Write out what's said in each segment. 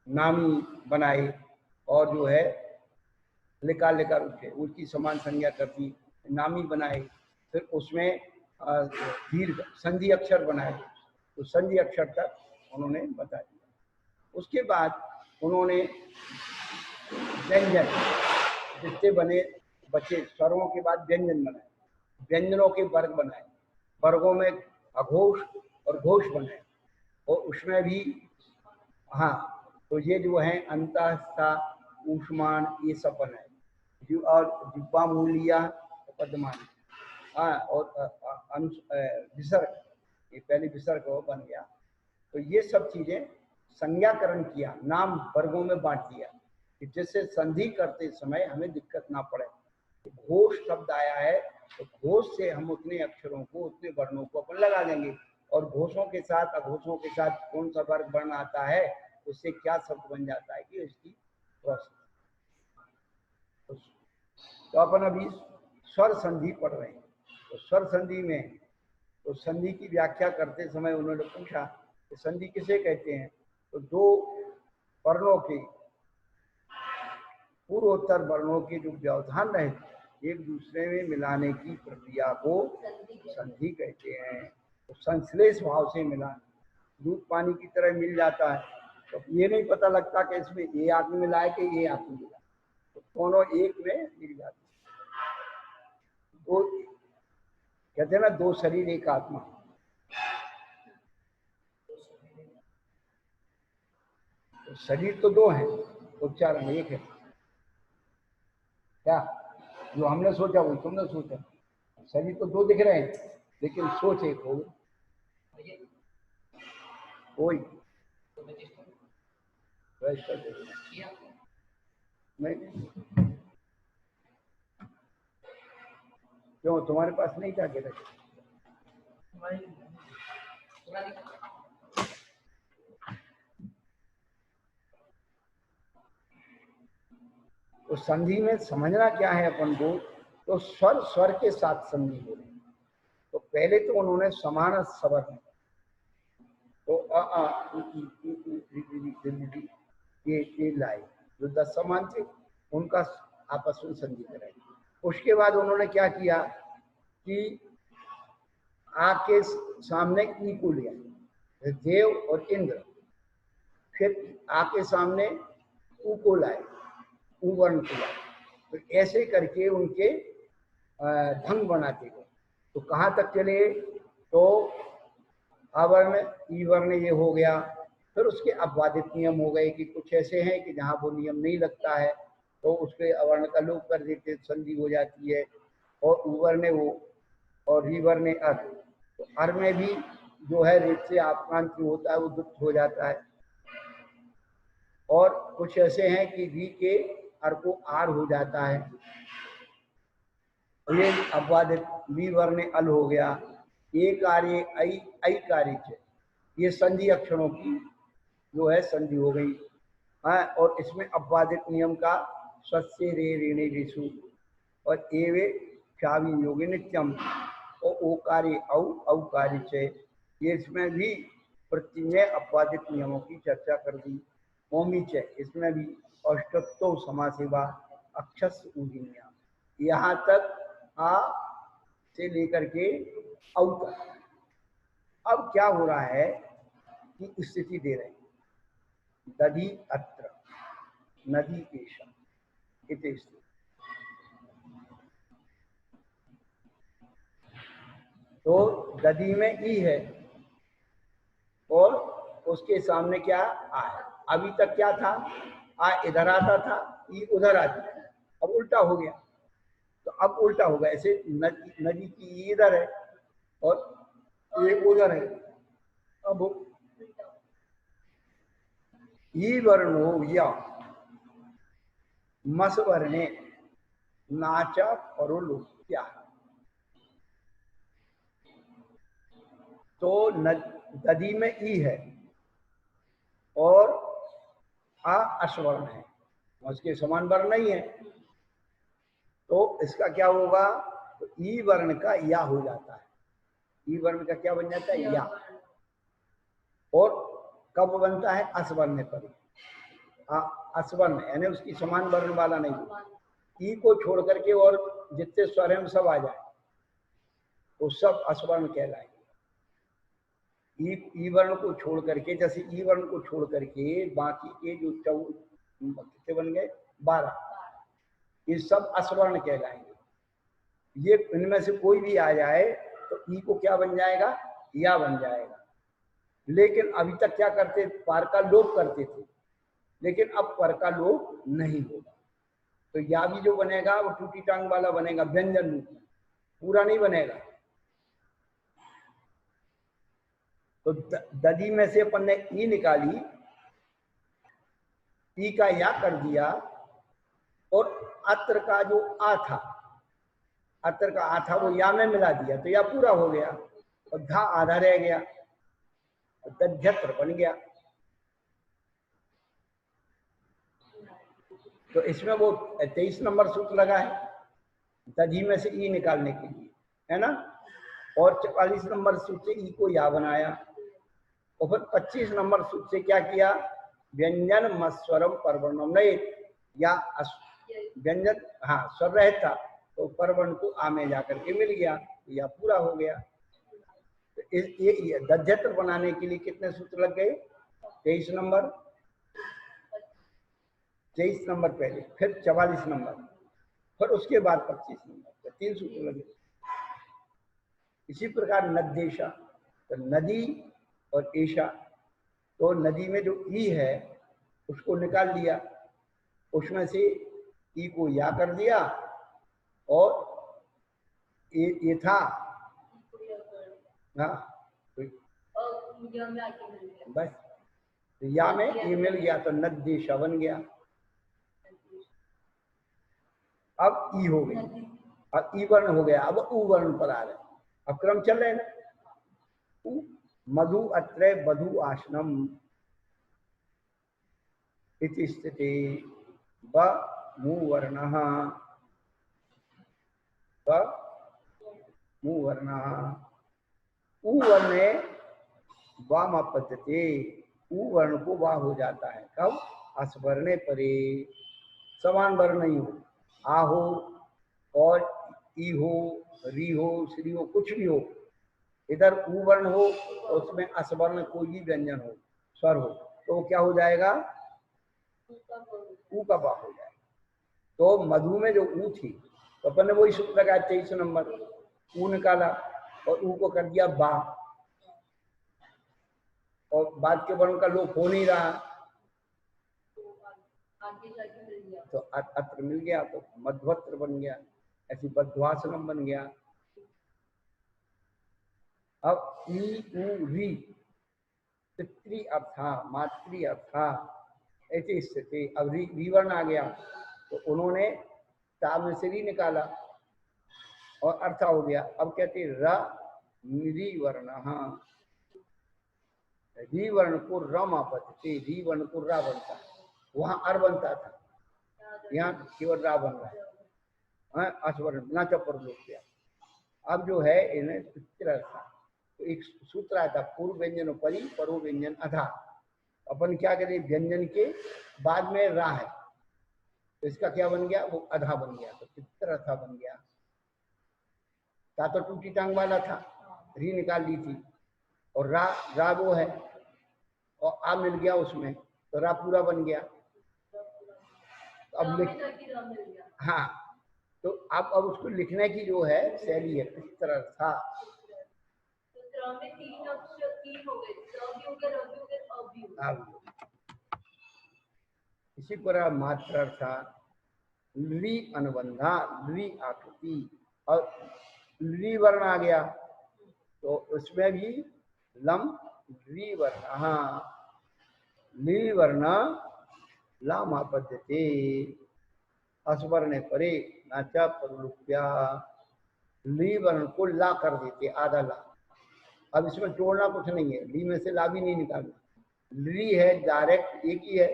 नामी बनाए और जो है लिकार लिकार उसकी समान संज्ञा करती नामी बनाए। फिर उसमें दीर्घ संधि अक्षर बनाए, तो संधि अक्षर तक उन्होंने बता दिया। उसके बाद उन्होंने व्यंजन जिससे बचे स्वरों के बाद व्यंजन बनाए, व्यंजनों के वर्ग बनाए, वर्गों में अघोष और घोष बनाए, और उसमें भी हाँ तो ये जो है अंतःस्था ऊष्मान ये सब बनाए, और जिह्वा मूलिया पद्मान, हाँ और विसर्ग, ये पहले विसर्ग बन गया। तो ये सब चीजें संज्ञाकरण किया, नाम वर्गों में बांट दिया कि जिससे संधि करते समय हमें दिक्कत ना पड़े। घोष शब्द आया है तो घोष से हम उतने अक्षरों को उतने वर्णों को अपन लगा देंगे, और घोषों के साथ अघोषों के साथ कौन सा वर्ग वर्ण आता है उससे क्या शब्द बन जाता है कि इसकी प्रोसेस। तो अपन अभी स्वर संधि पढ़ रहे हैं। तो स्वर संधि में तो संधि की व्याख्या करते समय उन्होंने पूछा कि संधि किसे कहते हैं, तो दो वर्णों के पूर्वोत्तर वर्णों के जो व्यवधान रहे एक दूसरे में मिलाने की प्रक्रिया को संधि कहते हैं। तो संश्लेष भाव से मिलान, दूध पानी की तरह मिल जाता है, तो ये नहीं पता लगता कि इसमें ये आदमी मिला है कि ये आदमी मिला, तो दोनों एक में मिल जाते हैं। तो कहते हैं ना दो शरीर एक आत्मा, तो शरीर तो दो हैं, उच्चारण एक है। क्या जो हमने सोचा वही तुमने सोचा, शरीर तो दो दिख रहे हैं लेकिन सोच एक हो कोई नहीं। क्यों तुम्हारे पास नहीं था क्या? तो संधि में समझना क्या है अपन को, तो स्वर स्वर के साथ संधि हो रही। तो पहले तो उन्होंने समान स्वर तो ये लाए जो 10 समान थे उनका आपस में संधि कराई। उसके बाद उन्होंने क्या किया कि आ के सामने ई को लिया, देव और इंद्र, फिर आ के सामने ऊ को लाए, ऊ वर्ण को लाए। तो ऐसे करके उनके ढंग बनाते गए। तो कहाँ तक चले, तो आवर्ण ई वर्ण ये हो गया। फिर उसके अपवादित नियम हो गए कि कुछ ऐसे हैं कि जहाँ वो नियम नहीं लगता है तो उसके अवर्ण का लोप कर देते, संधि हो जाती है। और उवर्ण वो और रिवर्ण अर, तो अर में भी जो है रेत से आपकांत होता है वो दुप्त हो जाता है। और कुछ ऐसे हैं कि री के अर को आर हो जाता है, ये अपवादित वी वर्ण अल हो गया। ए कार्य ऐ कार्य, ये संधि अक्षरों की जो है संधि हो गई। हाँ, और इसमें अपवादित नियम का स्वस्य रे ऋणे ऋषु और एवे चावी योगी नित्यम और ओकार्य औकार्य चे, ये इसमें भी प्रत्यय अपवादित नियमों की चर्चा कर दी। ओमी चे, इसमें भी अष्टत्व समासेवा अक्षस उदिनिया, यहाँ तक आ से लेकर के औ तक। अब क्या हो रहा है कि स्थिति दे रहे हैं, दधि अत्र नदी केशम इति, तो दधि में ई है और उसके सामने क्या आ है। अभी तक क्या था, आ इधर आता था, ई उधर आती है, अब उल्टा हो गया। तो अब उल्टा होगा, ऐसे नदी की इधर है और ये उधर है। अब ई वर्णो या मस वर्णे नाचा परुल क्या, तो दधि में ई है और आ अश्वर्ण है, उसके समान वर्ण नहीं है, तो इसका क्या होगा, तो ई वर्ण का या हो जाता है। ई वर्ण का क्या बन जाता है, या। और कब बनता है? असवर्ण पर। असवर्ण यानी उसकी समान वर्ण वाला नहीं। ई को छोड़ करके और जितने स्वर हैं सब आ जाए वो सब असवर्ण कहलाएंगे। ई वर्ण को छोड़ करके, जैसे ई वर्ण को छोड़ करके बाकी के जो कितने बन गए? 12, ये सब असवर्ण कहलाएंगे। ये इनमें से कोई भी आ जाए तो ई को क्या बन जाएगा? या बन जाएगा। लेकिन अभी तक क्या करते? पर का लोप करते थे, लेकिन अब पर का लोप नहीं होगा। तो या भी जो बनेगा वो टूटी टांग वाला बनेगा, व्यंजन रूप में, पूरा नहीं बनेगा। तो दधी में से अपन ने ई निकाली, ई का या कर दिया, और अत्र का जो आ था, अत्र का आ था वो या में मिला दिया, तो या पूरा हो गया, और धा आधा रह गया, दध्यत्र बन गया। तो इसमें वो 23 नंबर सूत्र लगा है दधी में से ई निकालने के लिए, है ना। और 44 नंबर सूत्र से ई को या बनाया, और फिर 25 नंबर सूत्र से क्या किया? व्यंजन मस्वरम परवर्णम, नहीं या व्यंजन, हाँ स्वर रहता तो परवर्ण को आ में जाकर के मिल गया, या पूरा हो गया। तो ये दध्यत्र बनाने के लिए कितने सूत्र लग गए? 23 नंबर, 23 नंबर पहले, फिर 44 नंबर, फिर उसके बाद 25 नंबर, तो 3 सूत्र लगे। इसी प्रकार नद्देशा, तो नदी और एशा, तो नदी में जो ई है उसको निकाल दिया, उसमें से ई को या कर दिया, और ये था, हाँ बस, तो या में ये मिल गया, तो नद्देशा बन गया। अब ई हो गई, अब ई वर्ण हो गया, अब उ वर्ण पर आ रहे, अब क्रम चल रहे हैं ना। मधु अत्रे बधु आसनम इति स्थिति ब मु वर्णः, ब मु वर्णः, उ वर्णे वाम पद्धति, उ वर्ण को वाह हो जाता है कब? अस्वर्णे परे, समान वर्ण नहीं हो, आ हो और ई हो, री हो, श्री हो, कुछ भी हो, इधर उ वर्ण हो और उसमें असवर्ण कोई भी व्यंजन हो, स्वर हो, तो क्या हो जाएगा? ऊ का बा हो जाएगा। तो मधु में जो ऊ थी, तो अपन ने वही सूत्र लगाया 23 नंबर, ऊ निकाला और ऊ को कर दिया बा, और बाद के वर्ण का लोप हो नहीं रहा, तो अत्र मिल गया, तो मध्वत्र बन गया, ऐसी बध्वासनम बन गया। अब ई उ री पितृ अर्था, मातृ अर्था, ऐसी स्थिति। अब री वर्ण आ गया, तो उन्होंने ता में से री निकाला और अर्था हो गया। अब कहते र री वर्ण, री वर्ण को रम आपत्ति, री वर्ण को रा बनता, वहां अर बनता था, यहाँ केवल रा बन रहा है, अस्वर्ण ना चपर लोग किया। अब जो है इन्हें पितृ था, तो एक सूत्र आता पूर्व व्यंजन परी परो व्यंजन अधा, अपन क्या करें? व्यंजन के बाद में रा है, तो इसका क्या बन गया? वो अधा बन गया, तो पितृ अथा बन गया। ता तो टूटी टांग वाला था, री निकाल दी थी, और रा वो है, और आ मिल गया उसमें, तो रा पूरा बन गया। तो अब हाँ, तो अब उसको लिखने की जो है शैली है पितृ था। इसी प्रकार मात्र था लि अनुबंधा, लि आकृति, और लि वर्ण आ गया, तो उसमें भी लम लि वर्ण, लि वर्ण लाम पद्धति अस्वर्ण परे नाचा परलुप्या, ली वर्ण को ला कर देते, आधा ला। अब इसमें जोड़ना कुछ नहीं है, ली में से ला भी नहीं निकालना, ली है डायरेक्ट एक ही है,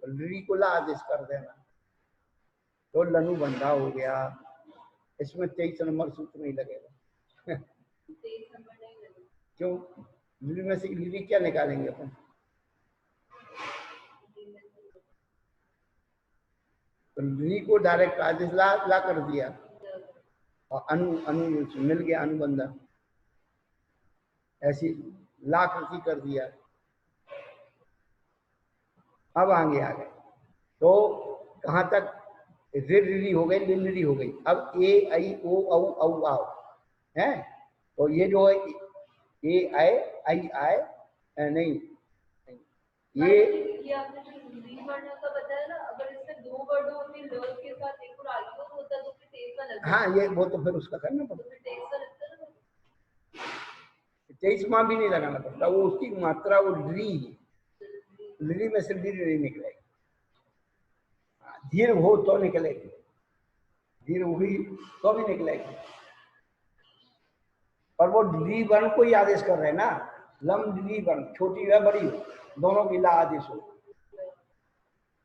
ली को ला आदेश कर देना, तो लनु बंधा हो गया। इसमें 23 नंबर सूत्र नहीं लगेगा क्यों? ली में से ली क्या निकालेंगे अपन? तो ली को डायरेक्ट आदेश ला ला कर दिया और अनु अनु मिल गया अनुबंधन, ऐसी ला कृति कर दिया। अब आगे आ गए तो कहां तक री हो गई, लिली हो गई। अब ए आई ओ औ आओ है। तो ये जो है ए आई आए नहीं, ये आपने जो हिंदी वर्ण का बताया ना, अगर इसमें दो वर्ड होते ल के साथ एक और आल्फा होता तो फिर तेज का लगता। हाँ ये वो तो फिर उसका करना पड़ता, तो फिर तेज का लगता ना, 23 माह भी नहीं लगाना पड़ता, वो उसकी मात्रा वो ली में से ली नहीं निकलेगी, धीर हो तो निकलेगी, धीर हुई तो भी निकलेगी। पर वो ली वर्ण को ही आदेश कर रहे हैं ना, लम ली वर्ण, छोटी है बड़ी हो दोनों की ला आदेश हो,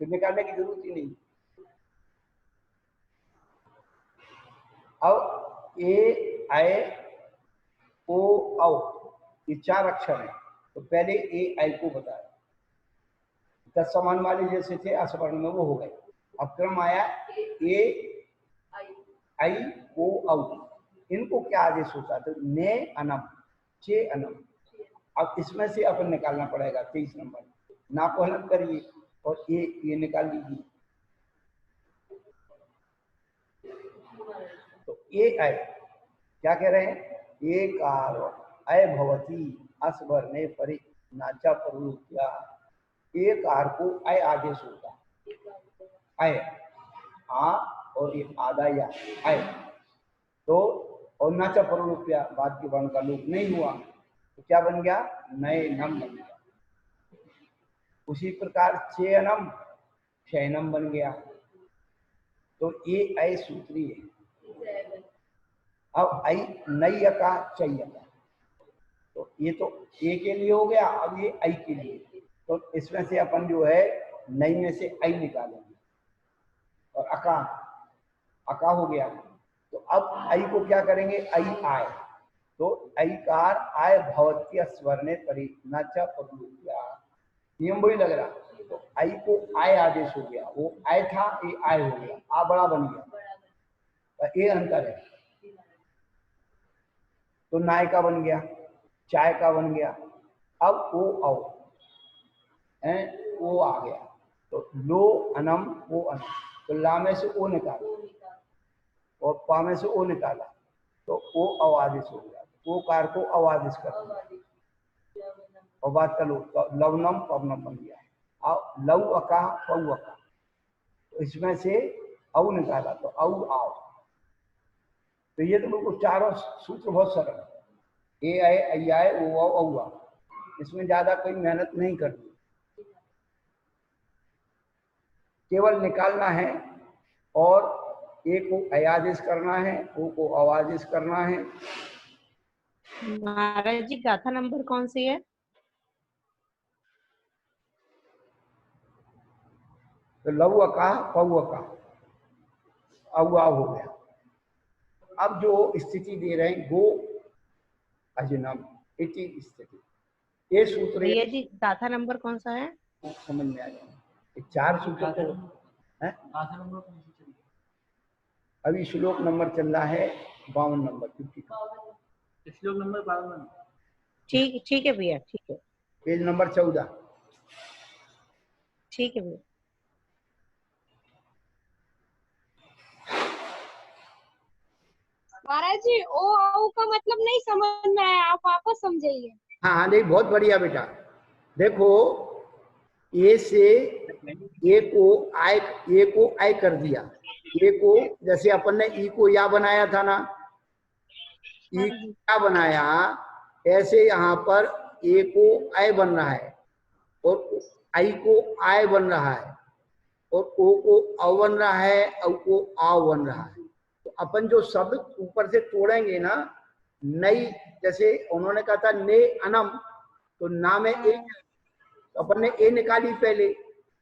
फिर निकालने की जरूरत ही नहीं। अब ए आई ओ औ ये 4 अक्षर हैं, तो पहले ए आई को बताया, तत्समान वाले जैसे थे असवर्ण में वो हो गए। अब क्रम आया ए आई ओ औ, इनको क्या आदेश होता है? तो ने अनम, चे अनम। अब इसमें से अपन निकालना पड़ेगा 23 नंबर, ना को हलन करिए और ये निकाल लीजिए। तो ए आई क्या कह रहे हैं? एक अय भवती असवर्णे परि नाचा प्रवृत्या, एक आर को अय आदेश होता है, अय आ और एक आधा या अय, तो और नाचा प्रवृत्या बाद के वर्ण का लोप नहीं हुआ तो क्या बन गया? नए नम बन गया। उसी प्रकार चयनम शयनम बन गया, तो ये अय सूत्री है। अब आई नई का चाहिए, तो ये तो ए के लिए हो गया, अब ये आई के लिए, तो इसमें से अपन जो है नई में से आई निकालेंगे और अका अका हो गया। तो अब आई को क्या करेंगे? आई आय, तो ऐकार आय भवत्य स्वरने परि नाचा परुया, नियम वही लग रहा। तो आई को आय आदेश हो गया, वो आय था ये आय हो गया, आ बड़ा बन गया, ये अंतर है। तो नाय का बन गया, चाय का बन गया। अब ओ औ है, ओ आ गया, तो लो अनम ओ अनम, तो ला में से ओ निकाला और पा में से ओ निकाला, तो ओ अवादिश हो गया, ओ कार को अवादिश कर दिया और बात का लो, तो लवनम पवनम बन गया है। लव अका पौ अका, तो इसमें से औ निकाला तो औ आओ। तो ये तो बिल्कुल चारों सूत्र बहुत सरल है, ए आए आई आए ओ आओ औ आ, इसमें ज्यादा कोई मेहनत नहीं करनी, केवल निकालना है और ए को अयादिश करना है, ओ को अवादिश करना है। महाराज जी गाथा नंबर कौन सी है? तो लव का पौ का अवा हो गया। अब जो स्थिति दे रहे हैं गो अजनम इति स्थिति, ये सूत्र भैया जी गाथा नंबर कौन सा है? समझ में आ जाए, 4 सूत्र तो है। अभी श्लोक नंबर चल रहा है 52 नंबर, श्लोक नंबर 52। ठीक है भैया, ठीक है। पेज नंबर 14, ठीक है भैया। महाराज जी ओ आओ का मतलब नहीं समझ में आया, आप वापस समझाइए। हाँ हाँ नहीं बहुत बढ़िया बेटा। देखो ए से ए को आय कर दिया, ए को जैसे अपन ने ई को या बनाया था ना, ई क्या बनाया, ऐसे यहाँ पर ए को आय बन रहा है और आई को आय बन रहा है और ओ को अव बन रहा है, औ को आव बन रहा है। तो अपन जो शब्द ऊपर से तोड़ेंगे ना, नई जैसे उन्होंने कहा था ने अनम, तो ना में ए, तो अपन ने ए निकाली पहले,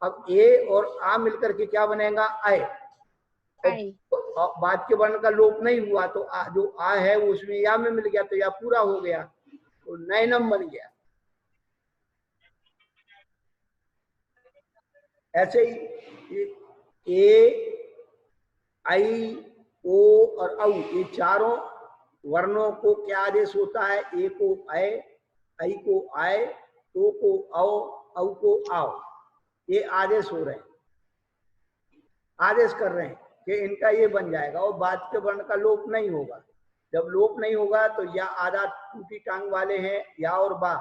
अब ए और आ मिलकर के क्या बनेगा? आय। बाद के वर्ण का लोप नहीं हुआ तो जो आ है वो उसमें या में मिल गया, तो या पूरा हो गया, तो नयनम बन गया। ऐसे ही ए आई, ओ और औ, ये चारों वर्णों को क्या आदेश होता है? ए को अय, आई को आय, ओ को औ को आओ। ये आदेश हो रहे हैं, आदेश कर रहे हैं कि इनका ये बन जाएगा और बाद के वर्ण का लोप नहीं होगा। जब लोप नहीं होगा तो या आधा टूटी टांग वाले हैं या और बा,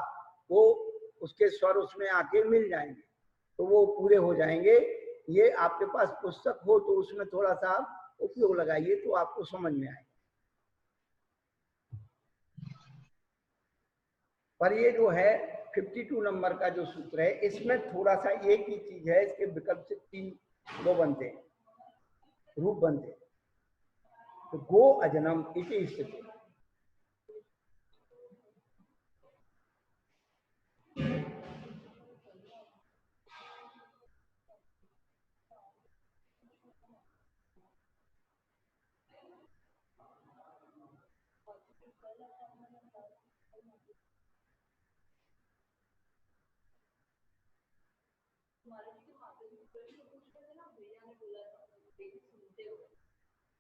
वो उसके स्वर उसमें आके मिल जाएंगे तो वो पूरे हो जाएंगे। ये आपके पास पुस्तक हो तो उसमें थोड़ा सा उपयोग लगाइए तो आपको समझ में आएगा। पर ये जो है 52 नंबर का जो सूत्र है, इसमें थोड़ा सा एक ही चीज है, इसके विकल्प से 3 वो बनते हैं, रूप बनते हैं। तो गो अजनम इति स्थिति,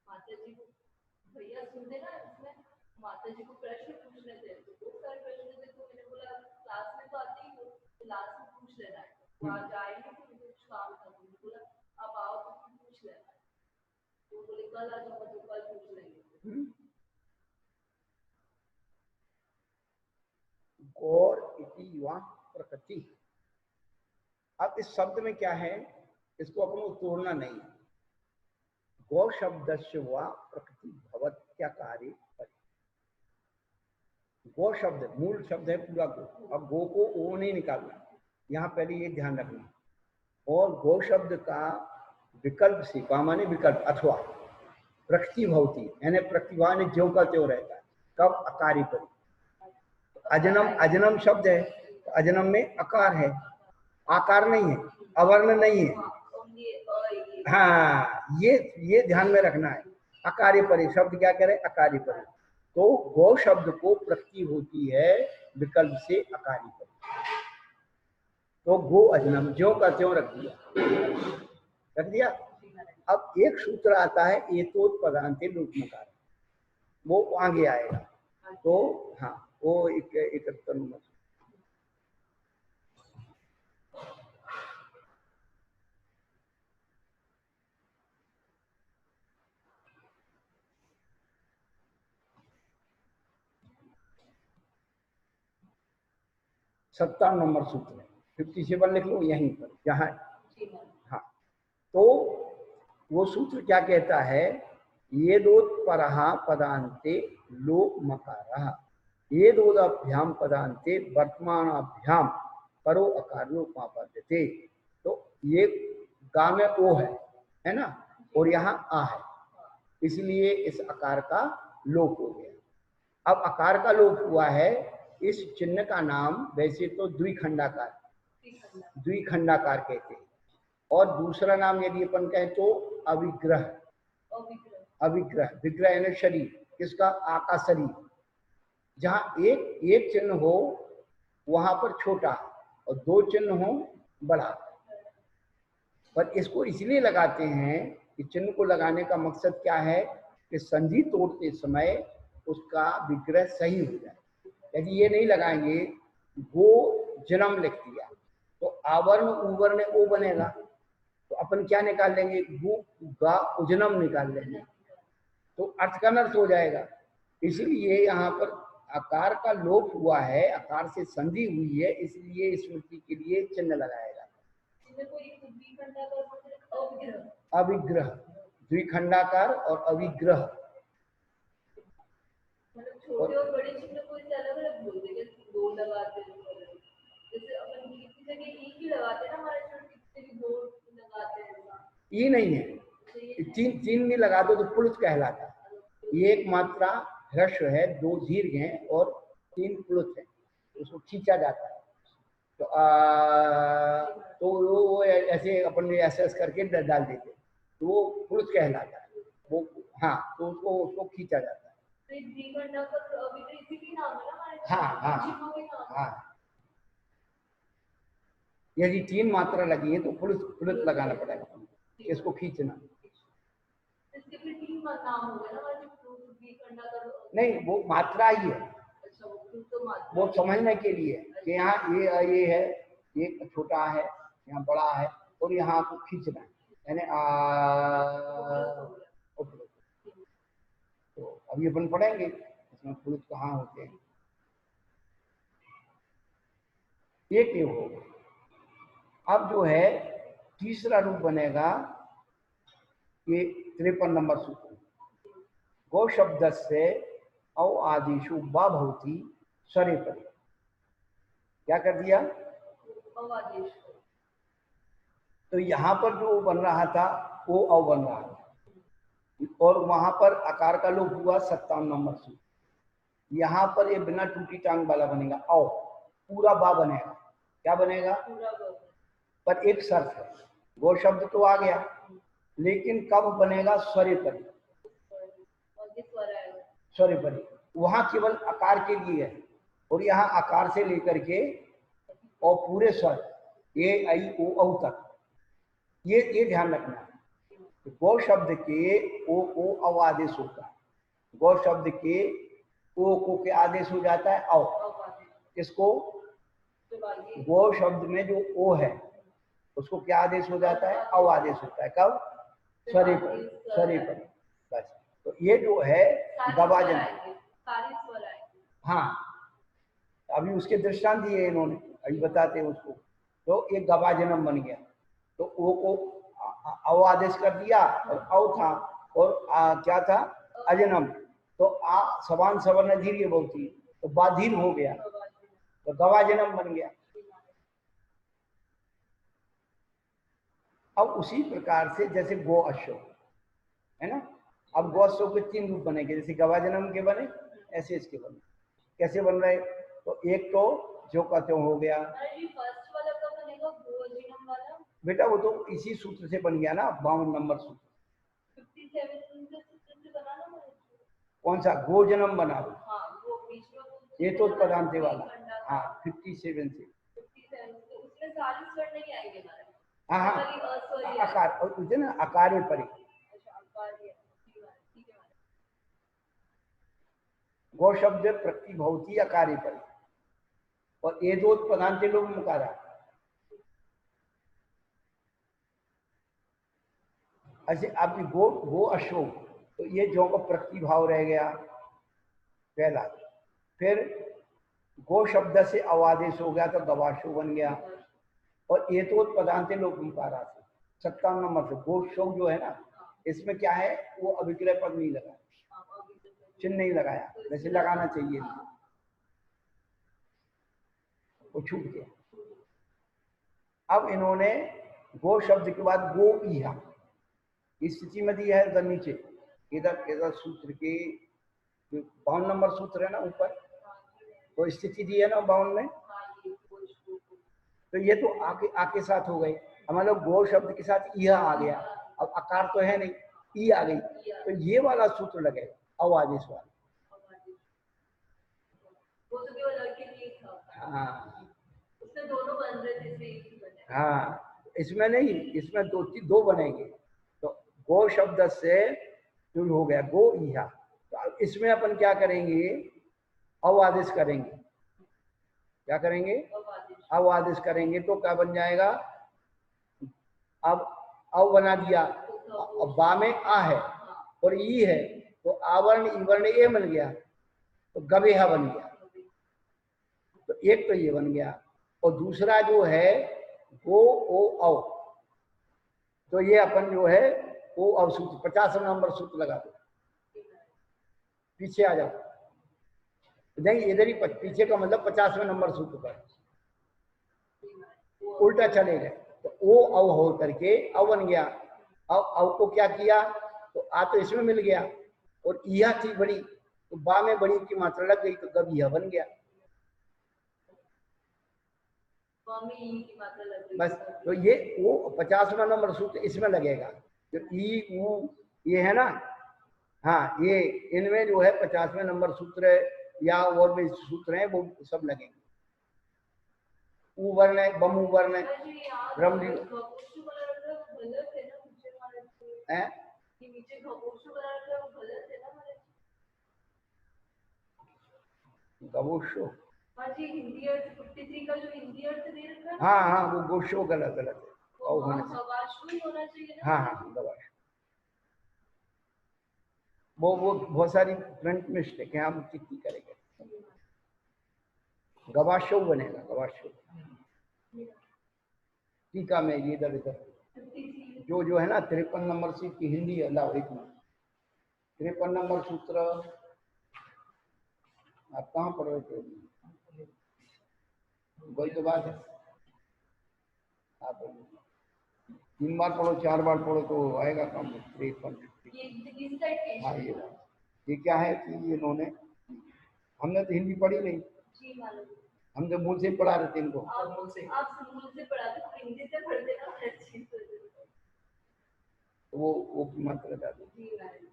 माता जी को भैया सुनते ना, इसमें माता जी को प्रश्न पूछने थे तो बहुत सारे प्रश्न थे, तो मैंने बोला क्लास में तो आते ही हो, क्लास में पूछ लेना है, तो आज आएंगे तो मुझे कुछ काम था, तो बोला आप आओ तो पूछ लेना है, तो बोले कल आ जाऊंगा तो कल पूछ लेंगे। गौर इति युवा प्रकृति। अब इस शब्द में क्या है, इसको अपन को तोड़ना नहीं है। गौ शब्द से हुआ प्रकृति भवत क्या कार्य। गौ शब्द मूल शब्द है पूरा गो, अब गो को ओ नहीं निकालना, यहाँ पहले ये ध्यान रखना। और गो शब्द का विकल्प से, माने विकल्प अथवा प्रकृति भवती, यानी प्रतिभा ने ज्यों का त्यों रहता है, कब अकारी पर। अजनम, अजनम शब्द है तो अजनम में अकार है, आकार नहीं है, अवर्ण नहीं है। हाँ, ये ध्यान में रखना है। अकार्य परे शब्द क्या कह रहे हैं? अकार्य परे। तो गौ शब्द को प्रकृति होती है विकल्प से अकार्य परे, तो गो अजनम ज्यों का त्यों रख दिया। अब एक सूत्र आता है एतोत्पदान्ते लोकमकार, वो आगे आएगा। तो हाँ, वो 71 नंबर। सत्ता नंबर सूत्र है, 57 लिख लो यहीं पर जहाँ। हाँ, तो वो सूत्र क्या कहता है? ये दोत्परहा पदान्ते लोक मकारः, ये दोदाभ्याम पदान्ते वर्तमानाभ्याम परो अकार्यो पापद्यते। तो ये गा में ओ है ना, और यहाँ आ है, इसलिए इस आकार का लोप हो गया। अब आकार का लोप हुआ है, इस चिन्ह का नाम वैसे तो द्विखंडाकार कहते हैं, और दूसरा नाम यदि अपन कहें तो अविग्रह। अविग्रह, विग्रह यानी शरीर, किसका? आका शरीर। जहाँ एक चिन्ह हो वहां पर छोटा और 2 चिन्ह हो बड़ा। पर इसको इसलिए लगाते हैं कि चिन्ह को लगाने का मकसद क्या है कि संधि तोड़ते समय उसका विग्रह सही हो जाए। यदि ये नहीं लगाएंगे, गो जन्म लिख दिया तो आवर्ण उवर्ण ओ बनेगा, तो अपन क्या निकाल लेंगे? गु गा उजनम निकाल लेंगे, तो अर्थ का अनर्थ हो जाएगा। इसलिए यहाँ पर आकार का लोप हुआ है, आकार से संधि हुई है, इसलिए स्मृति के लिए चिन्ह लगाएगा। अविग्रह, द्विखंडाकार और अविग्रह। छोटे और बड़े चिन्ह को अलग-अलग बोलते हैं, दो लगाते हैं, जैसे अपन किसी जगह एक ही लगाते हैं ना, हमारे किसी भी दो लगाते हैं। ये नहीं है, तीन भी लगा दो तो पुलुत कहलाता है। एक मात्रा ह्रस्व है, 2 दीर्घ हैं और 3 पुलुत है, उसको खींचा जाता है। तो वो ऐसे अपन ऐसे करके डाल देते, तो वो पुलुत कहलाता है वो। हाँ, तो उसको खींचा जाता है। हाँ, यदि 3 मात्रा लगी है तो पुलुत लगाना पड़ेगा, इसको खींचना। नाम हो गया ना हमारा, जो प्रूफ भी करना था नहीं, वो मात्रा ही है, अच्छा वो प्रूफ तो मात्रा वो समझने के लिए कि यहाँ ये है, ये छोटा है, यहाँ बड़ा है, और यहाँ आपको खींचना है, यानी तो अभी अपन पढ़ेंगे इसमें प्रूफ कहाँ होते हैं। एक ये हो, अब जो है तीसरा रूप बनेगा ये 53 नंबर सूत्र। गो शब्द से औ आदिशु बा भवती सरे परे। क्या कर दिया? अवादेश तो यहाँ पर जो बन रहा था वो औ बन रहा था, और वहां पर आकार का लोप हुआ 57 नंबर सूत्र। यहाँ पर ये बिना टूटी टांग वाला बनेगा औ, पूरा बा बनेगा। क्या बनेगा? पूरा वर्ग पर एक शर्त है, गो शब्द तो आ गया, लेकिन कब बनेगा? स्वरे परी। और ये स्वर आएगा स्वरे परी वहां केवल आकार के लिए है, और यहाँ आकार से लेकर के और पूरे स्वर ए आई ओ औ तक, ये ध्यान रखना है। तो गौ शब्द के ओ औ आदेश होता है, गौ शब्द के ओ को के आदेश हो जाता है औ। अवादेश किसको? जब आगे गौ शब्द में जो ओ है उसको क्या आदेश हो जाता है? औ आदेश होता है। कब? स्वरे पर, स्वरे पर। बस, तो ये जो है गवाजन। सारे स्वर आएंगे। हाँ, अभी उसके दृष्टांत दिए इन्होंने, अभी बताते हैं उसको। तो एक गवाजनम बन गया, तो ओ को औ आदेश कर दिया, और औ था, और क्या था? अजनम। तो आ समान सवर्ण धीर्य बहुती, तो बाधीर हो गया, तो गवाजनम बन गया। अब उसी प्रकार से जैसे गो अश्व है ना, अब गो अश्व के 3 रूप बनेंगे, जैसे गवाजनम के बने ऐसे इसके बने। कैसे बन रहे? तो एक तो जो कहते हो गया अरे ये फर्स्ट वाला कब बनेगा? गोजिनम वाला बेटा, वो तो इसी सूत्र से बन गया ना, 52 नंबर सूत्र। 57 से बनाना मुझे। कौन सा? गोजनम बना दो, हाँ वो बीच में ये तो पदांते वाला। हाँ, 57 से। 57 से उसमें सारे स्वर नहीं आएंगे हमारे। हाँ हाँ, खाली अस्वर ही आकार, और उसे ना आकारे परे। अच्छा आकार ही है। ठीक है गो शब्द प्रतिभवती आकारे परे, और ये दो पदांते लोग मुकारा। ऐसे आपकी गो अश्व, तो ये जो का प्रतिभाव रह गया पहला। फिर गो शब्द से अवादेश हो गया तो गवाशो बन गया, और ये तो पदांते लोग मुकारा से 57 नंबर से। गो शव जो है ना, इसमें क्या है? वो अभिक्रय पद नहीं लगा, चिन्ह नहीं लगाया, वैसे लगाना चाहिए, वो छूट गया। अब इन्होंने गो शब्द के बाद गो इहा इस स्थिति में दिया है इधर नीचे, इधर सूत्र के 52 नंबर सूत्र है ना ऊपर, तो स्थिति दी है ना 52 में। तो ये तो आके साथ हो गए, हमारे गो शब्द के साथ यह आ गया, अब आकार तो है नहीं, ई आ गई, तो ये वाला सूत्र लगेगा अवादेश वाला। वो तो केवल लड़के के लिए था। हाँ उसमें दोनों बन रहे थे, इसमें एक ही बने। हाँ, इसमें नहीं, इसमें दो बनेंगे। तो गो शब्द से शुरू हो गया गो इहा, तो इसमें अपन क्या करेंगे? अवादेश करेंगे। क्या करेंगे? अवादेश करेंगे, तो क्या बन जाएगा? अब अव बना दिया, अब बा में आ है और ई है, तो आवर्ण ईवर्ण ए बन गया, तो गवेहा बन गया। तो एक तो ये बन गया, और दूसरा जो है गो ओ औ, तो ये अपन जो है ओ औ सूत्र 50 नंबर सूत्र लगा दो। पीछे आ जाओ, नहीं इधर ही पीछे का मतलब 50वें नंबर सूत्र पर उल्टा चले गए, तो ओ औ हो करके औ बन गया। औ को क्या किया? तो आ तो इसमें मिल गया, और यह थी बड़ी, तो बा में बड़ी की मात्रा लग गई, तो गब यह बन गया। बस, तो ये वो 50वां नंबर सूत्र इसमें लगेगा, जो ई ऊ ये है ना, हाँ ये इनमें जो है 50वें नंबर सूत्र या और भी सूत्र हैं वो सब लगेंगे। ऊ वर्ण है, बमू वर्ण है, ब्रह्म है। नीचे घोषो बना रखा है, वो गलत है ना हमारे? गवोशो, हाँ जी, हिंदी अर्थ 53 का जो हिंदी अर्थ दे रखा है, हाँ हाँ, वो गोशो गलत गलत है, वो और होने से, गवाशो ही होना चाहिए ना। हाँ हाँ गवाश, वो बहुत सारी प्रिंट मिस्टेक है, हम कितनी करेंगे। गवाशो बनेगा, गवाशो। टीका में ये इधर इधर 53 जो है ना 53 नंबर सीट की हिंदी है, लाओ एक मिनट। 53 नंबर सूत्र आप कहाँ पढ़ रहे थे? वही तो बात है, आप 3 बार पढ़ो 4 बार पढ़ो तो आएगा काम। 53, ये इस साइड के हाँ ये क्या है कि इन्होंने, हमने तो हिंदी पढ़ी नहीं, जी मालूम। हम तो मूल से ही पढ़ा रहे थे इनको। आप मूल से पढ़ाते तो हिंदी से पढ़ते ना, हर चीज तो वो मत बता दो, जी मालूम।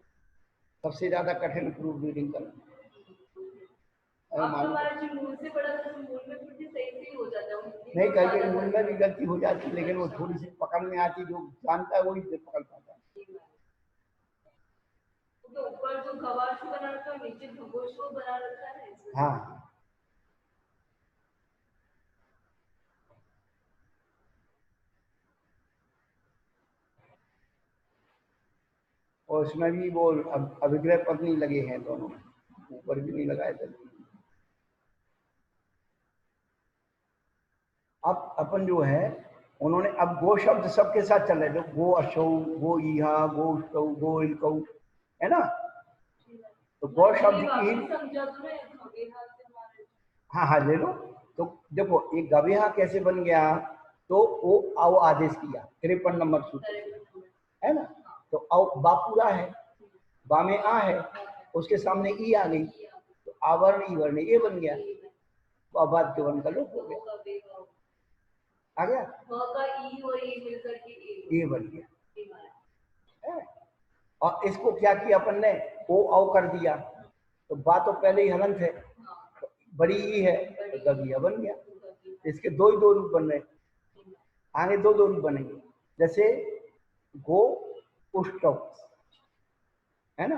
सबसे ज्यादा कठिन प्रूफ रीडिंग करना। आप हमारे जो मूल से पढ़ा था, तो मूल में कुछ सही से हो जाता है, नहीं कहीं मूल में भी गलती हो जाती, लेकिन वो थोड़ी सी पकड़ में आती, जो जानता है वही से पकड़ पाता है। तो ऊपर जो गवाशो बना रखा है, नीचे घोषो बना रखा है। हाँ और उसमें भी वो अभिग्रह पत्नी लगे हैं दोनों, ऊपर भी नहीं लगाए थे। अब अपन जो है उन्होंने अब गो शब्द सबके साथ चल रहे थे, गो अशौ, गो ईहा, गो उष्टौ, गो इलकौ, है ना? तो गो शब्द की, हाँ हाँ ले लो। तो देखो एक गवेहा कैसे बन गया, तो वो औ आदेश किया 53 नंबर सूत्र, है ना? तो औ बा पूरा है, बा में आ है, उसके सामने ई आ गई, तो आवर्ण ई वर्ण ये बन गया, तो अबाद के वर्ण का लोप हो गया, आ गया ये बन गया है। और इसको क्या किया अपन ने, ओ औ कर दिया, तो बा तो पहले ही हलंत है, बड़ी ई है, तो गविया बन गया। इसके दो ही दो रूप बन रहे, आगे दो रूप बनेंगे, जैसे गो उष्टौ, है ना?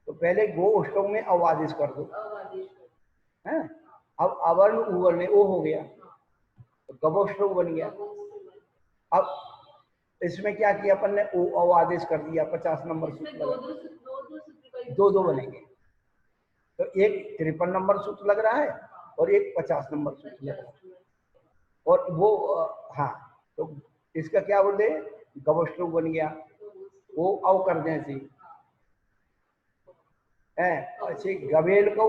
तो पहले गो उष्टौ में औ आदेश कर दो, है? अब अवर्ण उवर्ण ओ हो गया, तो गवोष्टौ बन गया। अब इसमें क्या किया अपन ने, ओ औ आदेश कर दिया, 50 नंबर सूत्र लगा, दो बनेंगे। तो एक 53 नंबर सूत्र लग रहा है और एक 50 नंबर सूत्र लग रहा है, और वो हाँ, तो इसका क्या बोलते हैं, गवोष्टौ बन गया, वो औ कर दें ऐसे है। अच्छे गवेल को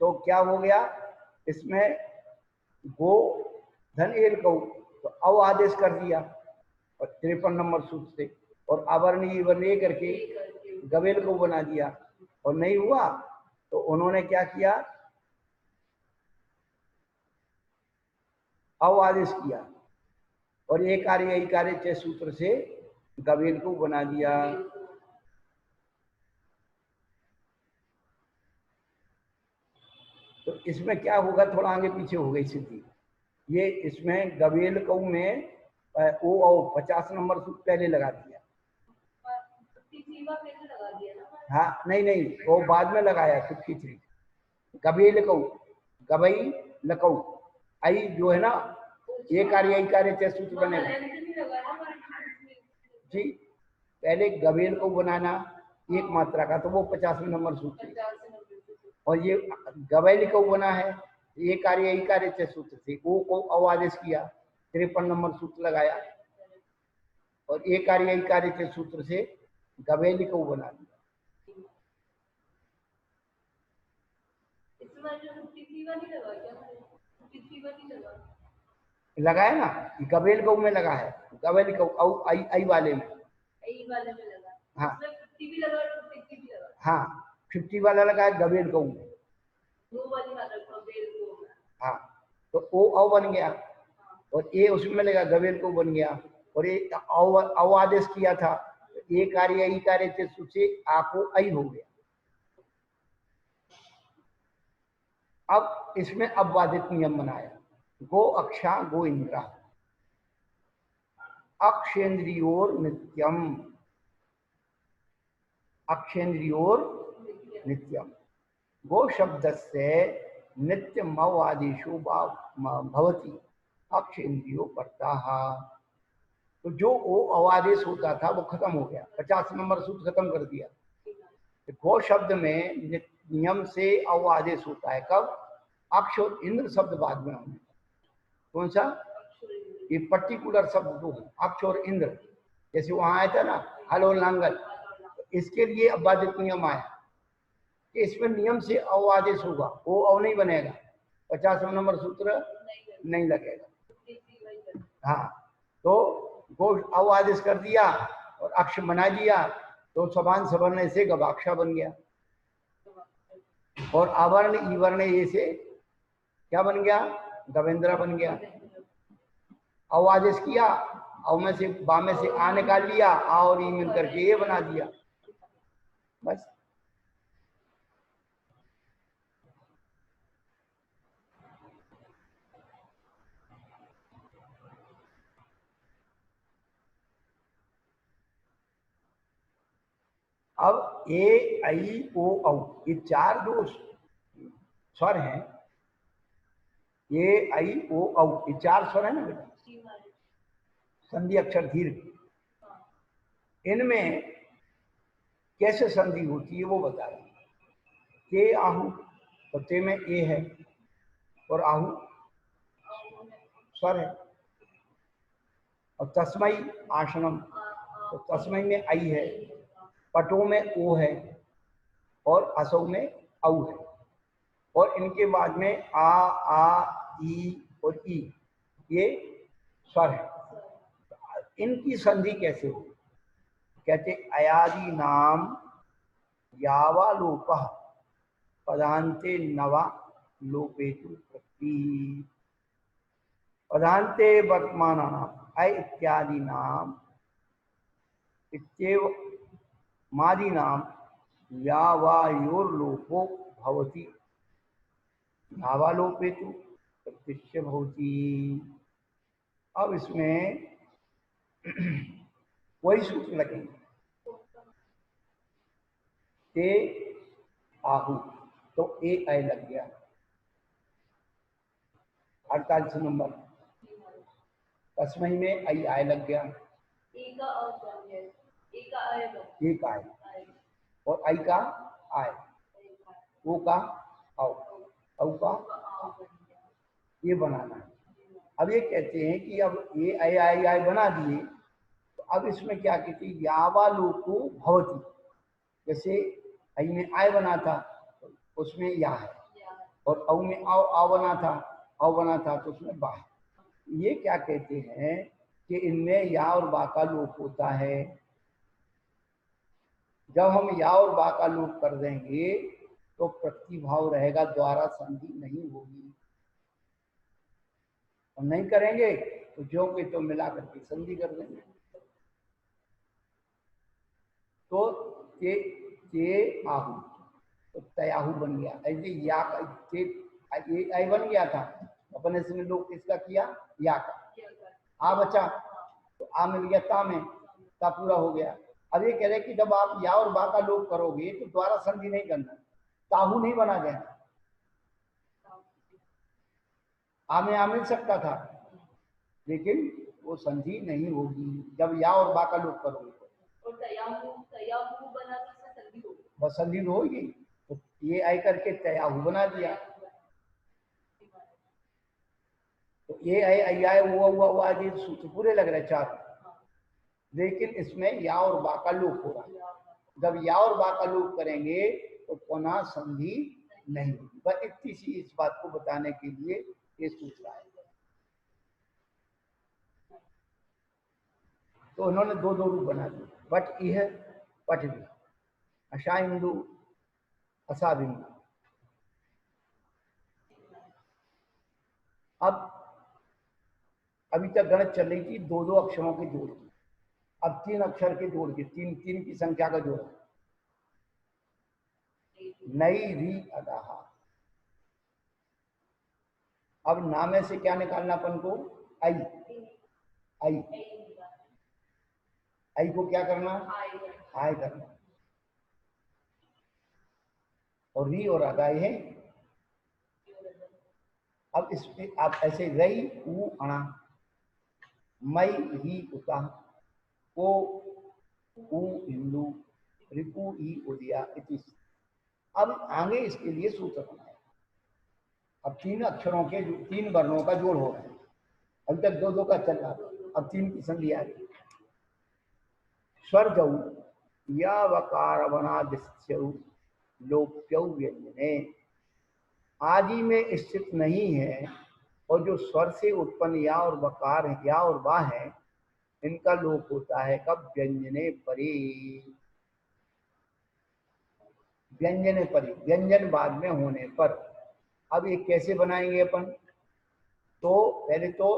तो क्या हो गया, इसमें गो धन एल को तो औ आदेश कर दिया और 53 नंबर सूत्र से, और आवरणी वर्ण करके गवेल को बना दिया, और नहीं हुआ तो उन्होंने क्या किया, औ आदेश किया और एक कार्य चे सूत्र से गवेल को बना दिया। तो इसमें क्या होगा, थोड़ा आगे पीछे हो गई स्थिति ये, इसमें गवेल कौ में ओ औ 50 नंबर सूत्र पहले लगा दिया, हाँ नहीं वो बाद में लगाया 53। गवेल कौ, गवई लकौ, आई जो है ना, ये कार्य चे सूत्र बनेगा जी। पहले गवेल को बनाना एक मात्रा का, तो वो 50 नंबर सूत्र, और ये गवैल को बना है, ये कार्य चे सूत्र से ओ को औ आदेश किया, 53 नंबर सूत्र लगाया, और ये कार्य चे सूत्र से गवैल को बना दिया। लगाया ना, गवेल गौ में लगा है, गवेल गौ औ आई वाले में, हाँ हाँ 50 वाला लगा है गवेल गौ में, हाँ तो ओ औ बन गया, और ए उसमें लगा गवेल को बन गया, और ये औ आदेश किया था, ये कार्य चे सूत्र से आ को आई हो गया। अब इसमें अपवादित नियम बनाया, गो अक्षा गो इंद्रा, अक्षेन्द्रियोर नित्यम, अक्षेन्द्रियोर नित्यम। गो शब्द से नित्यम आदेशो भवती अक्षेन्द्रियो परतः। तो जो ओ अवादेश होता था वो खत्म हो गया, 50 नंबर सूत्र खत्म कर दिया। गो शब्द में नियम से अवादेश होता है कब? अक्ष और इंद्र शब्द बाद में होने। कौन सा? ये पर्टिकुलर शब्द जो है अक्ष और इंद्र, जैसे वहां आया था ना हल और लांगल, इसके लिए अब बाधित नियम आया कि इसमें नियम से अवादेश होगा, वो अव नहीं बनेगा, 50 नंबर सूत्र नहीं लगेगा। हाँ, तो गो अवादेश कर दिया और अक्ष बना दिया तो समान सवर्ण से गवाक्षा बन गया, और आवर्ण ईवर्ण ये से क्या बन गया? गवेंद्रा बन गया। अवादेश किया, अव में से बा में से आ निकाल लिया, आ और ई मिल करके ये बना दिया, बस। अब ए आई ओ औ ये चार जो स्वर हैं, ए आई ओ औ ये चार स्वर है ना बेटा, संधि अक्षर दीर्घ, इनमें कैसे संधि होती है वो बता रहे हैं। ते आहु, तो ते में ए है और आहु स्वर है, और तस्मई आसनम, तो तस्मई में आई है, पटो में ओ है और असौ में औ है, और इनके बाद में आ ई और ई ये स्वर है। इनकी संधि कैसे हो? कहते अयादि नाम यावालोप पदान्ते नवा लोपेतु प्रति। पदान्ते वर्तमान अय इत्यादि नाम इत्येव मादि नाम यावायोर्लोपो भवति यावालोपेतु प्रत्यक्ष भवति। अब इसमें वही सूत्र लगेंगे। ते आहु, तो ए आई लग गया 48 नंबर। तस्मई में आई आय लग गया, एक आय और आई का आय, ओ का औ, औ का ये बनाना है। अब ये कहते हैं कि अब ये आई आई आई बना दिए, तो अब इसमें क्या कहते हैं? यावालोको भवति, जैसे आई में आय बना था तो उसमें या है, और औ में आ बना था, औ बना था तो उसमें बा है। ये क्या कहते हैं कि इनमें या और बा का लोप होता है। जब हम या और बा का लोप कर देंगे तो प्रतिभाव रहेगा, द्वारा संधि नहीं होगी, और नहीं करेंगे तो जो के तो मिला करके संधि कर देंगे। तो ते आहु, तो तयाहु बन गया। ऐसे या का ये आई बन गया था, अपने से लोग किसका किया? या का। आ बचा तो आ मिल गया ता में, ता पूरा हो गया। अब ये कह रहे कि जब आप या और बा का लोप करोगे तो द्वारा संधि नहीं करना, ताहू नहीं बना देना। आ में आ मिल सकता था लेकिन वो संधि नहीं होगी जब या और बा का लोप करोगे। बस संधि तो होगी, तो ये आई करके तयाहू बना दिया। तो ये आई आए वो आज ये सूत्र पूरे लग रहे चार, लेकिन इसमें या और बा का लोप हो रहा है। जब या और बा का लोप करेंगे तो पुनः संधि नहीं होगी। बस इतनी सी इस बात को बताने के लिए ये सूत्र आया। तो उन्होंने दो दो रूप बना दिए, बट यह पट भी, अशा हिंदू असा बिंदु। अब अभी तक गणित चल रही थी दो दो अक्षरों के जोड़ की, अब तीन अक्षर के जोड़ के, तीन तीन की संख्या का जोड़। नई री अदाहा। अब ना में से क्या निकालना अपन को? आई। आई आई को क्या करना? आय करना। और री और अदाई है। अब इस पे आप ऐसे रई ऊ अणा, मई ही उता, को ऊ हिंदू, रिपु ई उदिया इति। अब आगे इसके लिए सूत्र बनाए। अब तीन अक्षरों के तीन वर्णों का जोड़ हो रहा है। अभी तक दो दो का चल रहा था, अब तीन की संधि आ गई। स्वर जऊ या वकार वनादिस्यौ लोप्यौ व्यंजने, आदि में स्थित नहीं है और जो स्वर से उत्पन्न या और वकार है, या और वा है, इनका लोप होता है कब? व्यंजने परे। व्यंजने परे, व्यंजन बाद में होने पर। अब ये कैसे बनाएंगे अपन? तो पहले तो